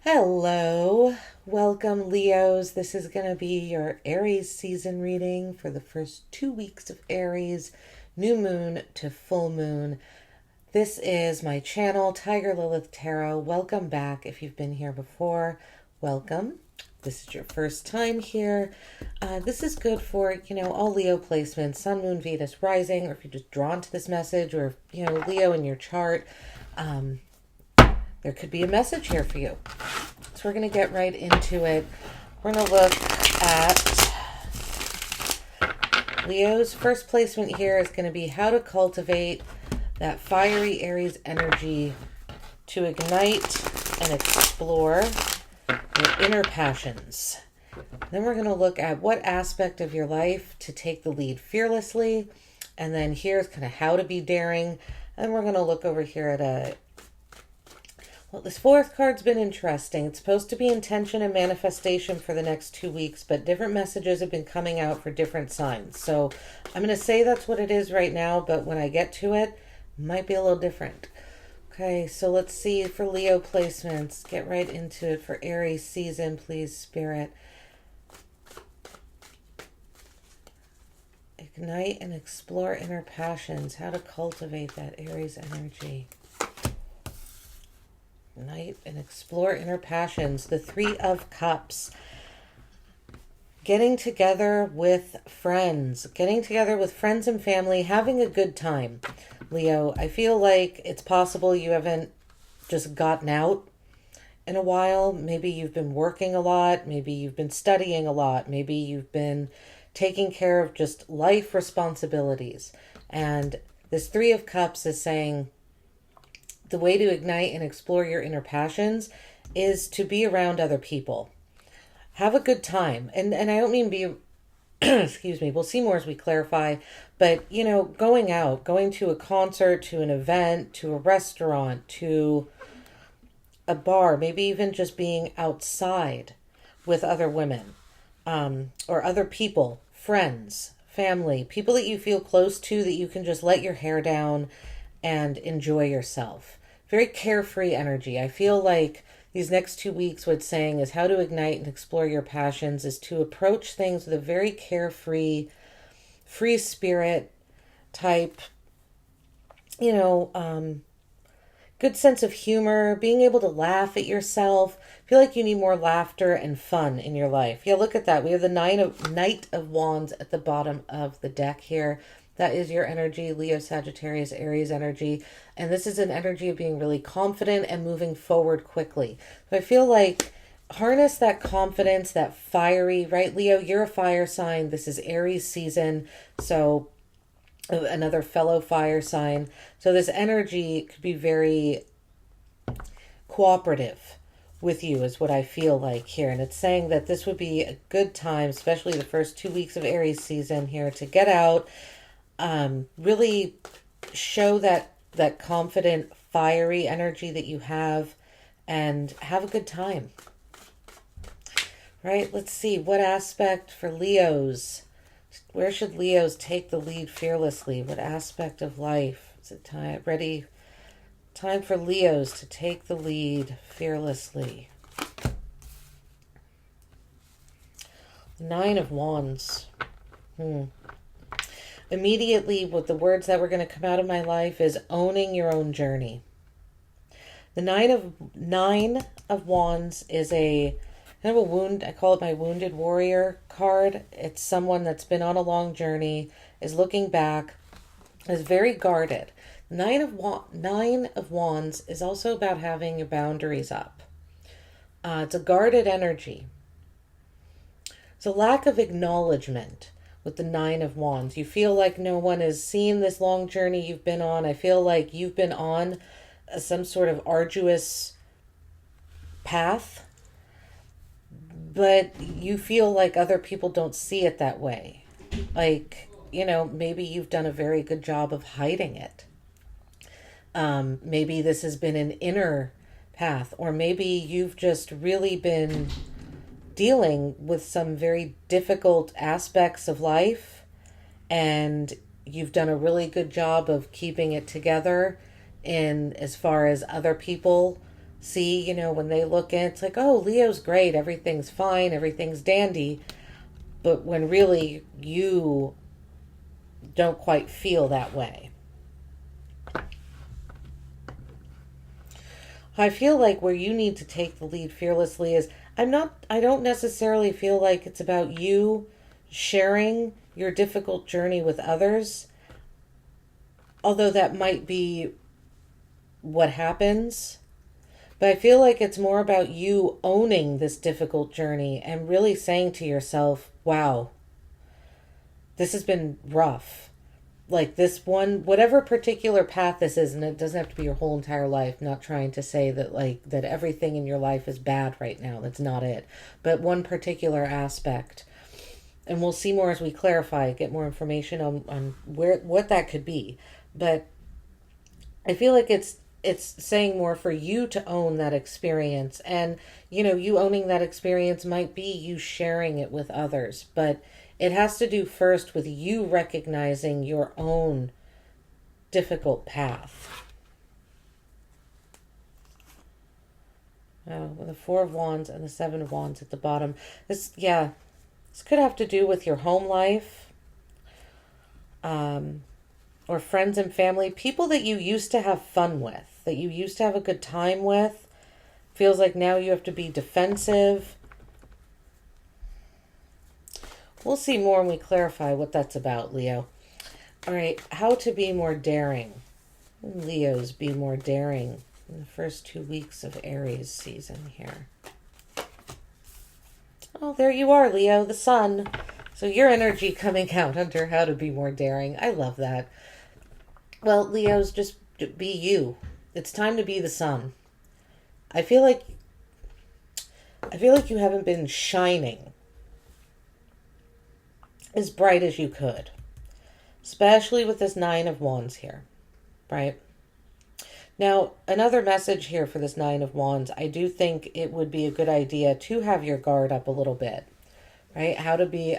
Hello, welcome Leos. This is going to be your Aries season reading for the first 2 weeks of Aries, new moon to full moon. This is my channel, Tiger Lilith Tarot. Welcome back. If you've been here before, welcome. This is your first time here. This is good for, all Leo placements, Sun, Moon, Venus, Rising, or if you're just drawn to this message, or, Leo in your chart. There could be a message here for you. So we're going to get right into it. We're going to look at Leo's first placement here is going to be how to cultivate that fiery Aries energy to ignite and explore your inner passions. Then we're going to look at what aspect of your life to take the lead fearlessly. And then here's kind of how to be daring. And we're going to look over here at well, this fourth card's been interesting. It's supposed to be intention and manifestation for the next 2 weeks, but different messages have been coming out for different signs. So I'm going to say that's what it is right now, but when I get to it, it might be a little different. Okay, so let's see for Leo placements. Get right into it for Aries season, please, Spirit. Ignite and explore inner passions. How to cultivate that Aries energy. Ignite and explore inner passions. The Three of Cups. Getting together with friends. Getting together with friends and family. Having a good time. Leo, I feel like it's possible you haven't just gotten out in a while. Maybe you've been working a lot. Maybe you've been studying a lot. Maybe you've been taking care of just life responsibilities. And this Three of Cups is saying the way to ignite and explore your inner passions is to be around other people. Have a good time. And I don't mean be, excuse me, we'll see more as we clarify, but, going out, going to a concert, to an event, to a restaurant, to a bar, maybe even just being outside with other women, or other people, friends, family, people that you feel close to, that you can just let your hair down and enjoy yourself. Very carefree energy. I feel like these next 2 weeks, what it's saying is how to ignite and explore your passions is to approach things with a very carefree, free spirit type, good sense of humor, being able to laugh at yourself. I feel like you need more laughter and fun in your life. Yeah, look at that. We have the Knight of Wands at the bottom of the deck here. That is your energy, Leo, Sagittarius, Aries energy. And this is an energy of being really confident and moving forward quickly. So I feel like harness that confidence, that fiery, right, Leo, you're a fire sign. This is Aries season. So another fellow fire sign. So this energy could be very cooperative with you is what I feel like here. And it's saying that this would be a good time, especially the first 2 weeks of Aries season here, to get out, really show that confident, fiery energy that you have and have a good time. Right? Let's see. What aspect for Leos? Where should Leos take the lead fearlessly? What aspect of life? Is it time for Leos to take the lead fearlessly? Nine of Wands. Immediately, what the words that were going to come out of my life is owning your own journey. The Nine of Wands is a kind of I call it my wounded warrior card. It's someone that's been on a long journey, is looking back, is very guarded. Nine of Wands is also about having your boundaries up. It's a guarded energy. It's a lack of acknowledgement. With the Nine of Wands, you feel like no one has seen this long journey you've been on. I feel like you've been on some sort of arduous path, but you feel like other people don't see it that way. Like, maybe you've done a very good job of hiding it. Maybe this has been an inner path, or maybe you've just really been dealing with some very difficult aspects of life, and you've done a really good job of keeping it together in as far as other people see, when they look in, it's like, oh, Leo's great, everything's fine, everything's dandy. But when really you don't quite feel that way. I feel like where you need to take the lead fearlessly is I don't necessarily feel like it's about you sharing your difficult journey with others, although that might be what happens. But I feel like it's more about you owning this difficult journey and really saying to yourself, wow, this has been rough. Like this one, whatever particular path this is, and it doesn't have to be your whole entire life. I'm not trying to say that that everything in your life is bad right now. That's not it. But one particular aspect. And we'll see more as we clarify, get more information on what that could be. But I feel like it's saying more for you to own that experience. And, you owning that experience might be you sharing it with others. But it has to do first with you recognizing your own difficult path. With the Four of Wands and the Seven of Wands at the bottom. This could have to do with your home life, or friends and family, people that you used to have fun with, that you used to have a good time with. Feels like now you have to be defensive. We'll see more when we clarify what that's about, Leo. All right, how to be more daring. Leos, be more daring in the first 2 weeks of Aries season here. Oh, there you are, Leo, the sun. So your energy coming out under how to be more daring. I love that. Well, Leos, just be you. It's time to be the sun. I feel like you haven't been shining as bright as you could, especially with this Nine of Wands here, right? Now, another message here for this Nine of Wands, I do think it would be a good idea to have your guard up a little bit, right? How to be,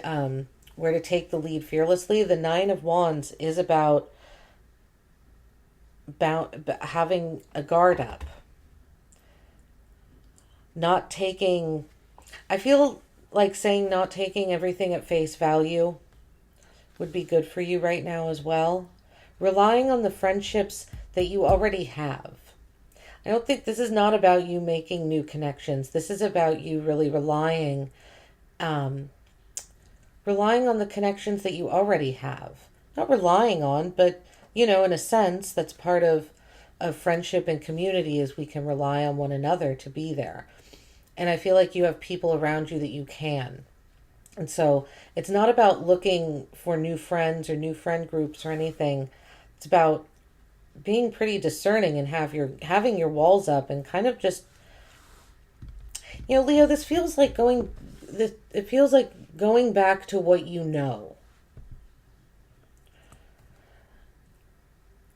where to take the lead fearlessly. The Nine of Wands is about having a guard up. Not taking, I feel like saying not taking everything at face value would be good for you right now as well. Relying on the friendships that you already have. I don't think this is not about you making new connections. This is about you really relying on the connections that you already have. Not relying on, but, in a sense, that's part of friendship and community is we can rely on one another to be there. And I feel like you have people around you that you can. And so it's not about looking for new friends or new friend groups or anything. It's about being pretty discerning and having your walls up and kind of just, Leo, it feels like going back to what you know.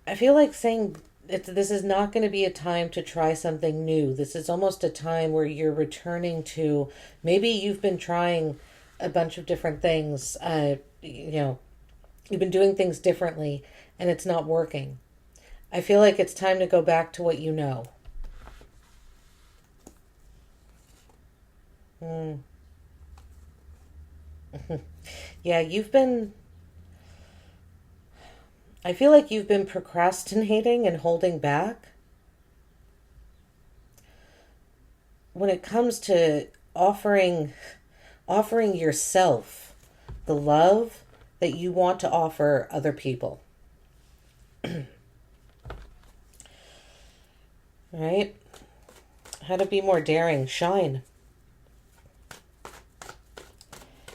I feel like saying this is not going to be a time to try something new. This is almost a time where you're returning to, maybe you've been trying a bunch of different things. You've been doing things differently and it's not working. I feel like it's time to go back to what you know. Yeah, I feel like you've been procrastinating and holding back when it comes to offering yourself the love that you want to offer other people. Right? How to be more daring. Shine.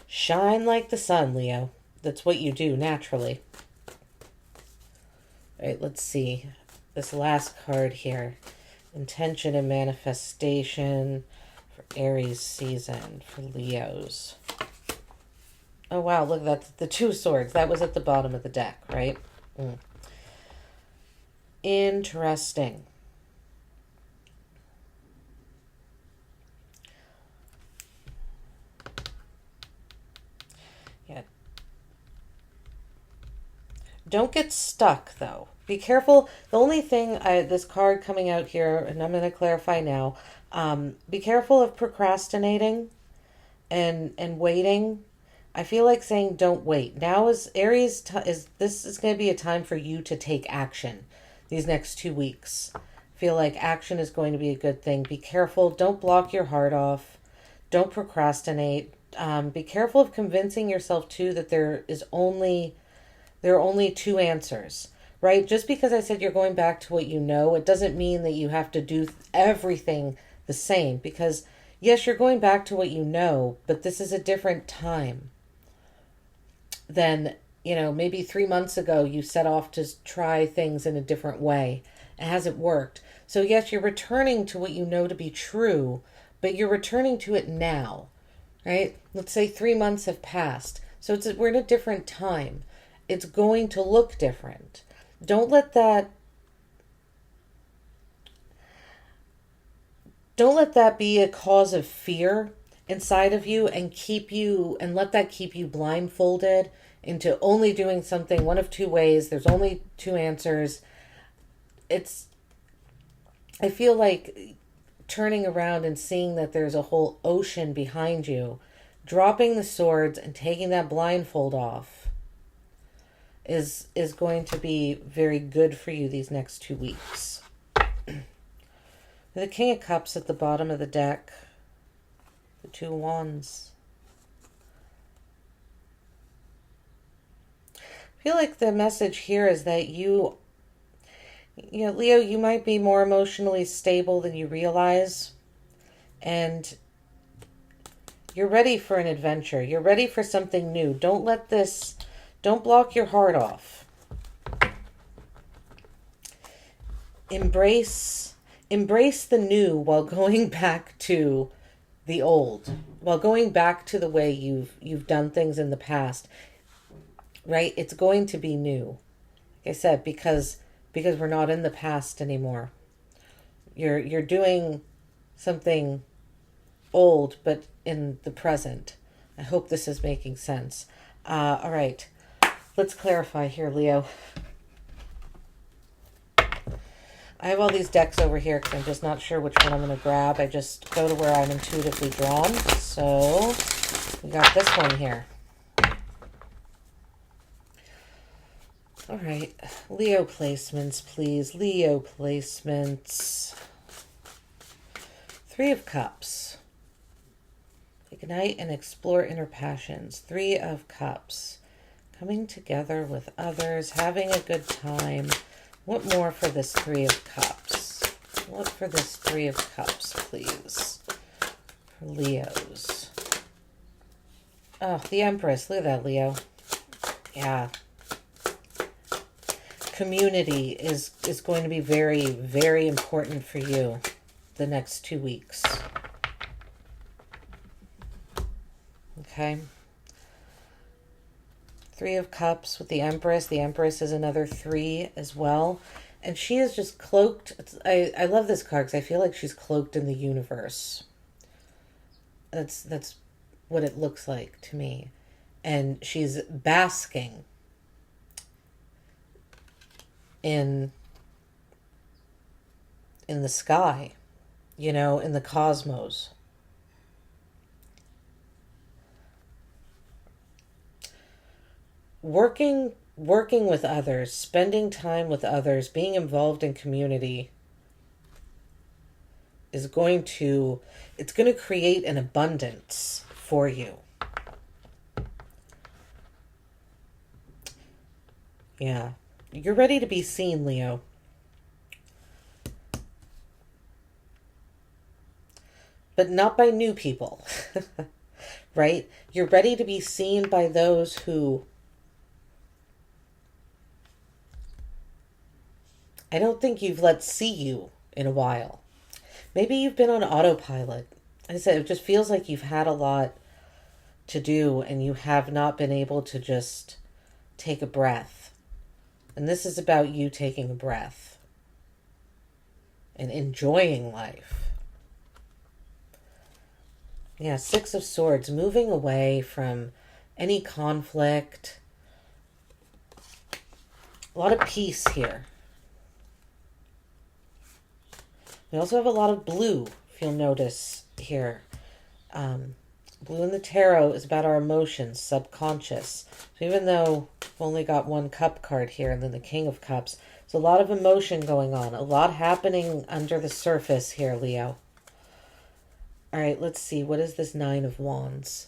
Shine like the sun, Leo. That's what you do naturally. All right, let's see. This last card here. Intention and manifestation for Aries season for Leos. Oh, wow. Look, that's the Two Swords. That was at the bottom of the deck, right? Interesting. Yeah. Don't get stuck, though. Be careful. The only thing, this card coming out here, and I'm going to clarify now, be careful of procrastinating and waiting. I feel like saying don't wait. Now is Aries, this is going to be a time for you to take action these next 2 weeks. I feel like action is going to be a good thing. Be careful. Don't block your heart off. Don't procrastinate. Be careful of convincing yourself too that there are only two answers, right? Just because I said you're going back to what you know, it doesn't mean that you have to do everything the same, because yes, you're going back to what you know, but this is a different time than, maybe 3 months ago you set off to try things in a different way. It hasn't worked. So yes, you're returning to what you know to be true, but you're returning to it now, right? Let's say 3 months have passed. So we're in a different time. It's going to look different. Don't let that be a cause of fear inside of you and let that keep you blindfolded into only doing something one of two ways. There's only two answers. I feel like turning around and seeing that there's a whole ocean behind you, dropping the swords and taking that blindfold off is going to be very good for you these next 2 weeks. The King of Cups at the bottom of the deck. The Two Wands. I feel like the message here is that Leo, you might be more emotionally stable than you realize. And you're ready for an adventure. You're ready for something new. Don't block your heart off. Embrace the new while going back to the old, while going back to the way you've done things in the past, right? It's going to be new. Like I said, because we're not in the past anymore. You're doing something old, but in the present. I hope this is making sense. All right. Let's clarify here, Leo. I have all these decks over here because I'm just not sure which one I'm going to grab. I just go to where I'm intuitively drawn. So we got this one here. All right. Leo placements, please. Leo placements. 3 of Cups. Ignite and explore inner passions. 3 of Cups. Coming together with others, having a good time. What more for this 3 of Cups? What for this 3 of Cups, please? For Leos. Oh, the Empress. Look at that, Leo. Yeah. Community is going to be very, very important for you the next 2 weeks. Okay. 3 of Cups with the Empress. The Empress is another 3 as well. And she is just cloaked. I love this card because I feel like she's cloaked in the universe. That's what it looks like to me. And she's basking in the sky, in the cosmos. Working with others, spending time with others, being involved in community it's going to create an abundance for you. Yeah. You're ready to be seen, Leo. But not by new people, right? You're ready to be seen by those who I don't think you've let see you in a while. Maybe you've been on autopilot. Like I said, it just feels like you've had a lot to do and you have not been able to just take a breath. And this is about you taking a breath and enjoying life. Yeah, 6 of Swords, moving away from any conflict. A lot of peace here. We also have a lot of blue, if you'll notice here. Blue in the tarot is about our emotions, subconscious. So even though we've only got one cup card here and then the King of Cups, there's a lot of emotion going on, a lot happening under the surface here, Leo. All right, let's see. What is this Nine of Wands?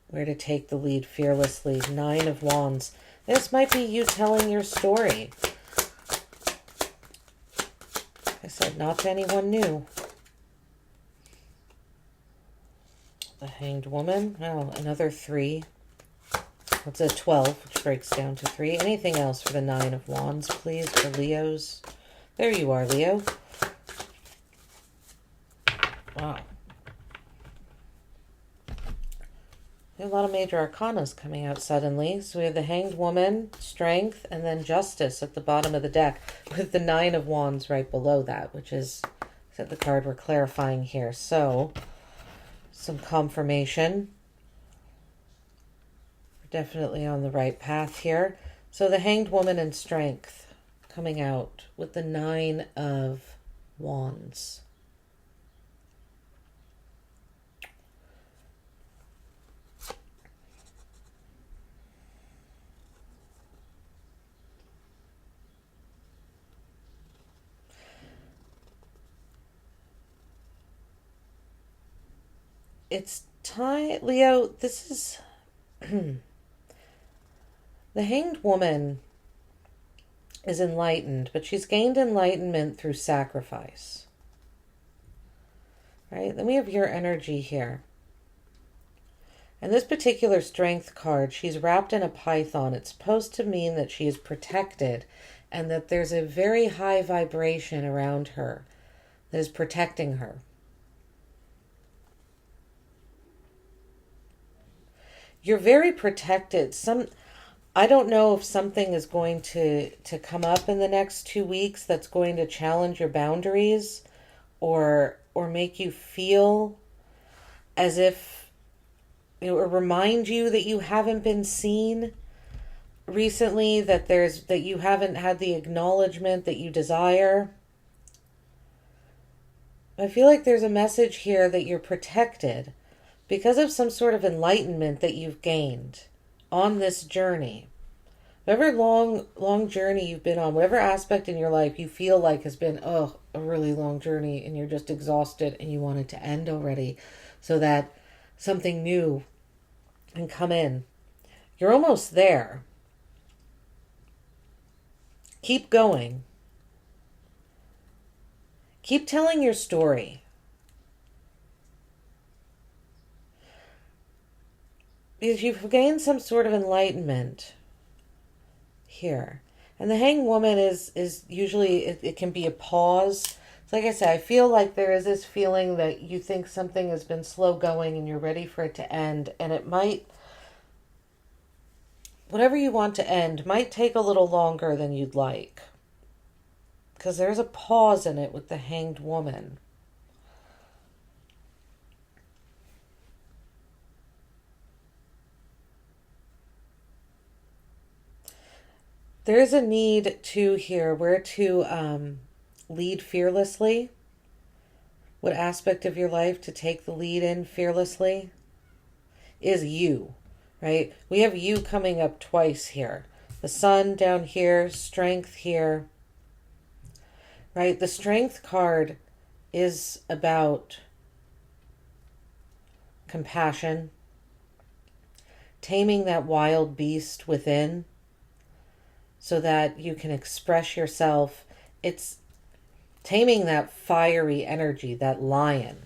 Where to take the lead fearlessly. Nine of Wands. This might be you telling your story. Like I said, not to anyone new. The Hanged Woman. Oh, another 3. That's a 12, which breaks down to 3. Anything else for the Nine of Wands, please, for Leos? There you are, Leo. Wow. We have a lot of major arcanas coming out suddenly. So we have the Hanged Woman, Strength, and then Justice at the bottom of the deck, with the Nine of Wands right below that, which is the card we're clarifying here. So, some confirmation. We're definitely on the right path here. So the Hanged Woman and Strength coming out with the Nine of Wands. It's time, Leo, this is the Hanged Woman is enlightened, but she's gained enlightenment through sacrifice. Right? Then we have your energy here. And this particular Strength card, she's wrapped in a python. It's supposed to mean that she is protected and that there's a very high vibration around her that is protecting her. You're very protected. I don't know if something is going to come up in the next 2 weeks that's going to challenge your boundaries or make you feel as if, or remind you that you haven't been seen recently, that you haven't had the acknowledgement that you desire. I feel like there's a message here that you're protected because of some sort of enlightenment that you've gained on this journey. Whatever long journey you've been on, whatever aspect in your life you feel like has been, a really long journey, and you're just exhausted and you want it to end already so that something new can come in. You're almost there. Keep going. Keep telling your story. Because you've gained some sort of enlightenment here. And the Hanged Woman is usually, it can be a pause. So like I said, I feel like there is this feeling that you think something has been slow going and you're ready for it to end. And it might, whatever you want to end, might take a little longer than you'd like. Because there's a pause in it with the Hanged Woman. There's a need to here where to lead fearlessly. What aspect of your life to take the lead in fearlessly is you, right? We have you coming up twice here. The Sun down here, Strength here, right? The Strength card is about compassion, taming that wild beast within, so that you can express yourself. It's taming that fiery energy, that lion.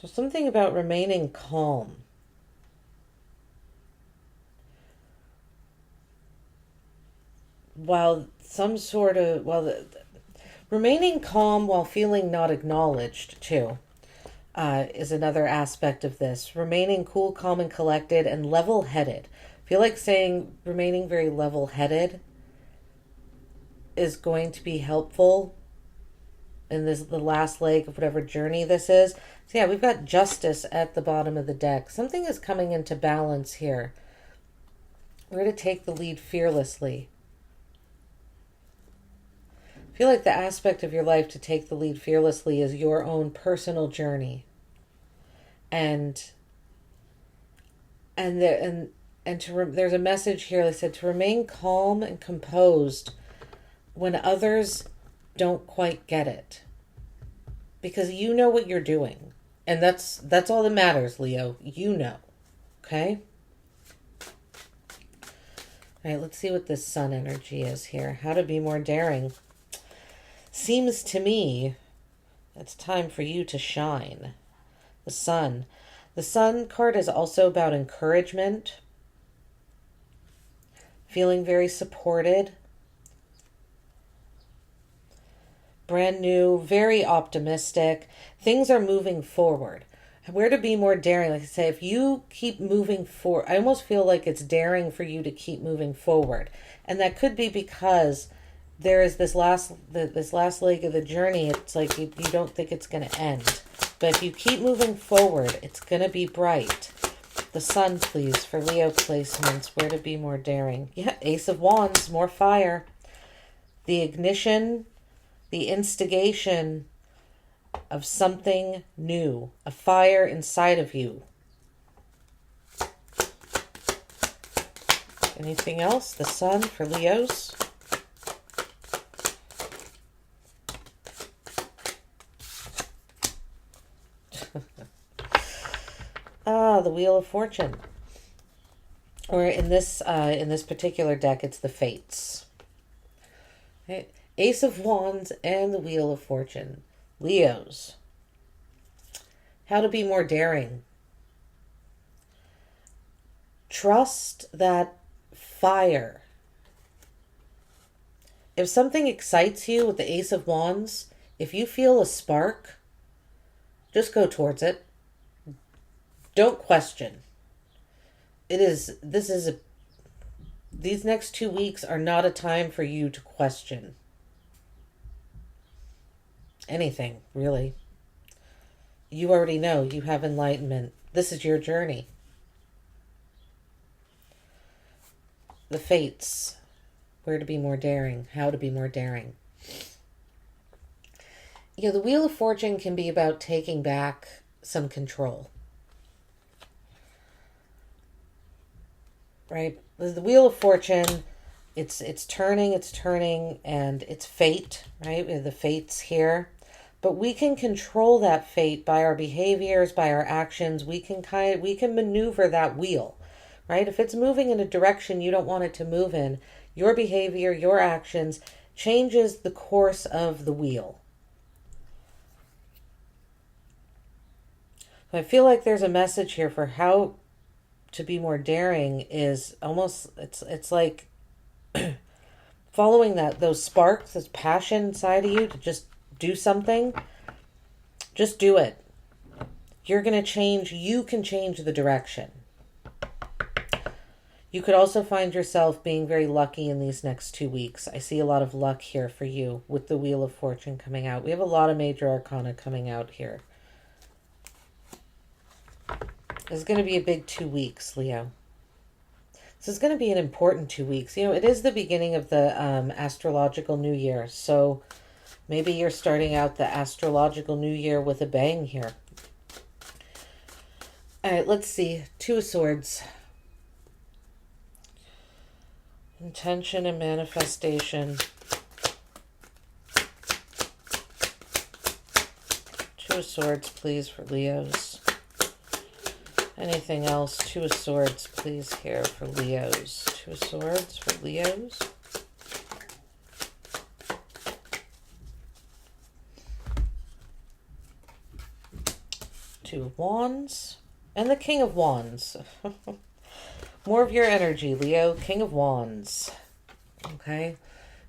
So something about remaining calm. Remaining calm while feeling not acknowledged too. Is another aspect of this. Remaining cool, calm, and collected, and level-headed. I feel like saying remaining very level-headed is going to be helpful in the last leg of whatever journey this is. So yeah, we've got Justice at the bottom of the deck. Something is coming into balance here. We're to take the lead fearlessly. I feel like the aspect of your life to take the lead fearlessly is your own personal journey. And there's a message here that said to remain calm and composed when others don't quite get it. Because you know what you're doing. And that's all that matters, Leo. You know. Okay? All right, let's see what this sun energy is here. How to be more daring. Seems to me it's time for you to shine. The sun. The sun card is also about encouragement. Feeling very supported. Brand new, very optimistic. Things are moving forward. Where to be more daring, like I say, if you keep moving forward, I almost feel like it's daring for you to keep moving forward. And that could be because there is this last leg of the journey. It's like you don't think it's going to end. But if you keep moving forward, it's going to be bright. The sun, please, for Leo placements. Where to be more daring. Yeah, Ace of Wands, more fire. The ignition, the instigation of something new. A fire inside of you. Anything else? The sun for Leos. The Wheel of Fortune. Or in this particular deck, it's the Fates. Okay. Ace of Wands and the Wheel of Fortune. Leos. How to be more daring. Trust that fire. If something excites you with the Ace of Wands, if you feel a spark, just go towards it. Don't question. These next 2 weeks are not a time for you to question anything, really. You already know. You have enlightenment. This is your journey. The Fates. Where to be more daring. How to be more daring. The Wheel of Fortune can be about taking back some control. Right? The Wheel of Fortune, it's turning, and it's fate, right? We have the fates here. But we can control that fate by our behaviors, by our actions. We can maneuver that wheel, right? If it's moving in a direction you don't want it to move in, your behavior, your actions changes the course of the wheel. I feel like there's a message here for how to be more daring is almost, it's like following those sparks, this passion inside of you to just do something. Just do it. You can change the direction. You could also find yourself being very lucky in these next 2 weeks. I see a lot of luck here for you with the Wheel of Fortune coming out. We have a lot of major arcana coming out here. It's going to be a big 2 weeks, Leo. This is going to be an important 2 weeks. It is the beginning of the astrological new year. So maybe you're starting out the astrological new year with a bang here. All right, let's see. 2 of Swords. Intention and manifestation. 2 of Swords, please, for Leos. Anything else? 2 of Swords, please, here for Leos. 2 of Swords for Leos. Two of Wands. And the King of Wands. More of your energy, Leo. King of Wands. Okay.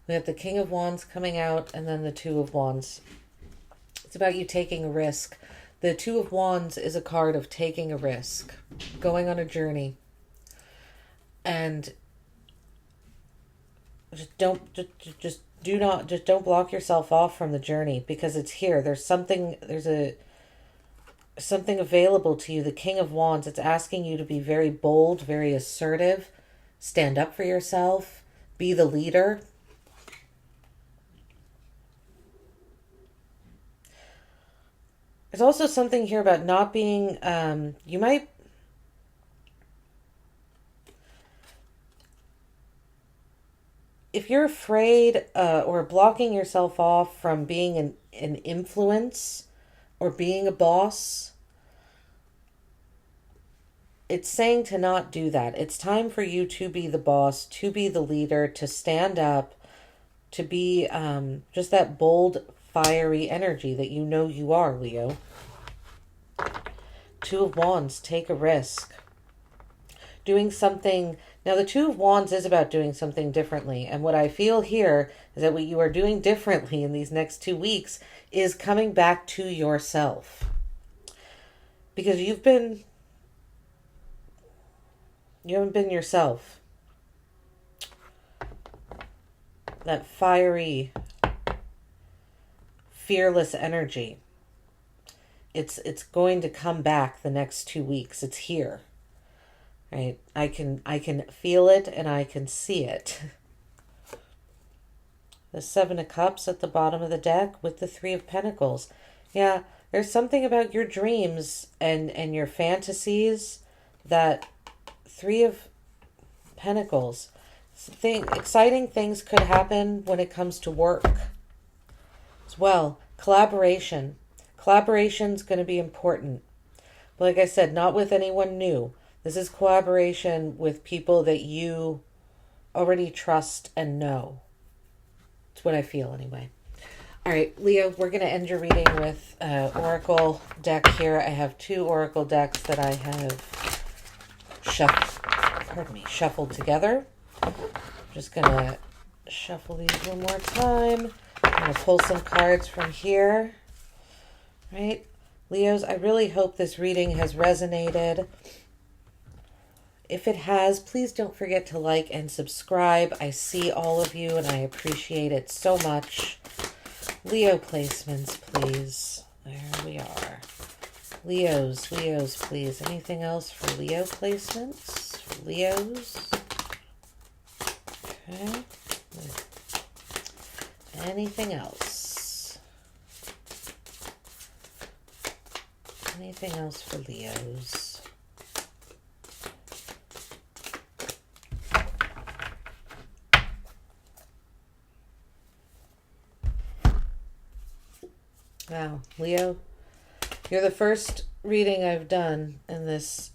We have the King of Wands coming out and then the 2 of Wands. It's about you taking a risk. The 2 of Wands is a card of taking a risk, going on a journey, and don't block yourself off from the journey because it's here. There's something available to you. The King of Wands, it's asking you to be very bold, very assertive, stand up for yourself, be the leader. There's also something here about not being, you might, if you're afraid or blocking yourself off from being an influence or being a boss, it's saying to not do that. It's time for you to be the boss, to be the leader, to stand up, to be just that bold, fiery energy that you know you are, Leo. Two of Wands, take a risk. Doing something. Now, the Two of Wands is about doing something differently. And what I feel here is that what you are doing differently in these next 2 weeks is coming back to yourself. Because you haven't been yourself. That fiery, fearless energy. It's going to come back the next 2 weeks. It's here. Right? I can feel it and I can see it. The Seven of Cups at the bottom of the deck with the Three of Pentacles. Yeah, there's something about your dreams and your fantasies that Three of Pentacles. Exciting things could happen when it comes to work as well. Collaboration. Collaboration's going to be important. But like I said, not with anyone new. This is collaboration with people that you already trust and know. It's what I feel anyway. All right, Leo, we're going to end your reading with Oracle deck here. I have 2 Oracle decks that I have shuffled together. I'm just going to shuffle these one more time. I'm going to pull some cards from here. Right? Leos, I really hope this reading has resonated. If it has, please don't forget to like and subscribe. I see all of you and I appreciate it so much. Leo placements, please. There we are. Leos, please. Anything else for Leo placements? For Leos? Okay. Anything else? Anything else for Leos? Wow, Leo, you're the first reading I've done in this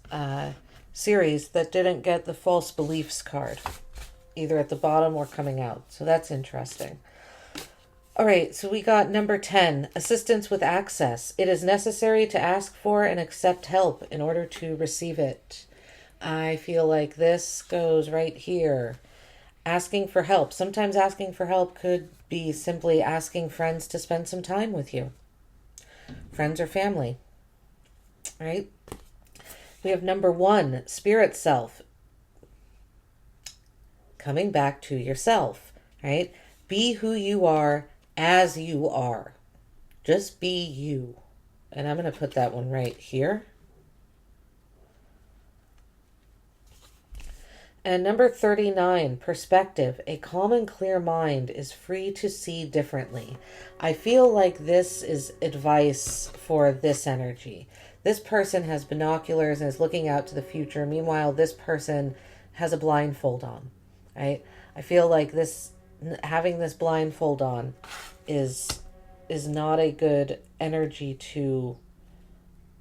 series that didn't get the false beliefs card, either at the bottom or coming out. So that's interesting. All right, so we got number 10, assistance with access. It is necessary to ask for and accept help in order to receive it. I feel like this goes right here. Asking for help. Sometimes asking for help could be simply asking friends to spend some time with you. Friends or family. Right? We have number 1, spirit self. Coming back to yourself. Right? Be who you are as you are. Just be you. And I'm going to put that one right here. And number 39, perspective. A calm and clear mind is free to see differently. I feel like this is advice for this energy. This person has binoculars and is looking out to the future. Meanwhile, this person has a blindfold on. Right? I feel like having this blindfold on is not a good energy to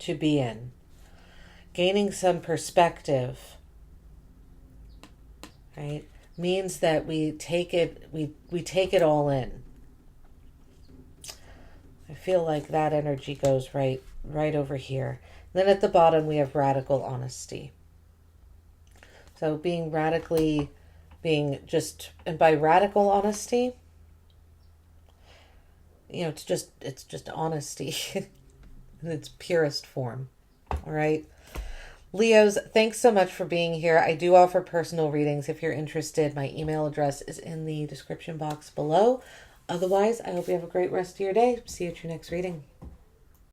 be in. Gaining some perspective, right, means that we take it all in. I feel like that energy goes right over here. Then at the bottom we have radical honesty. So and by radical honesty, it's just honesty in its purest form. All right. Leos, thanks so much for being here. I do offer personal readings if you're interested. My email address is in the description box below. Otherwise, I hope you have a great rest of your day. See you at your next reading.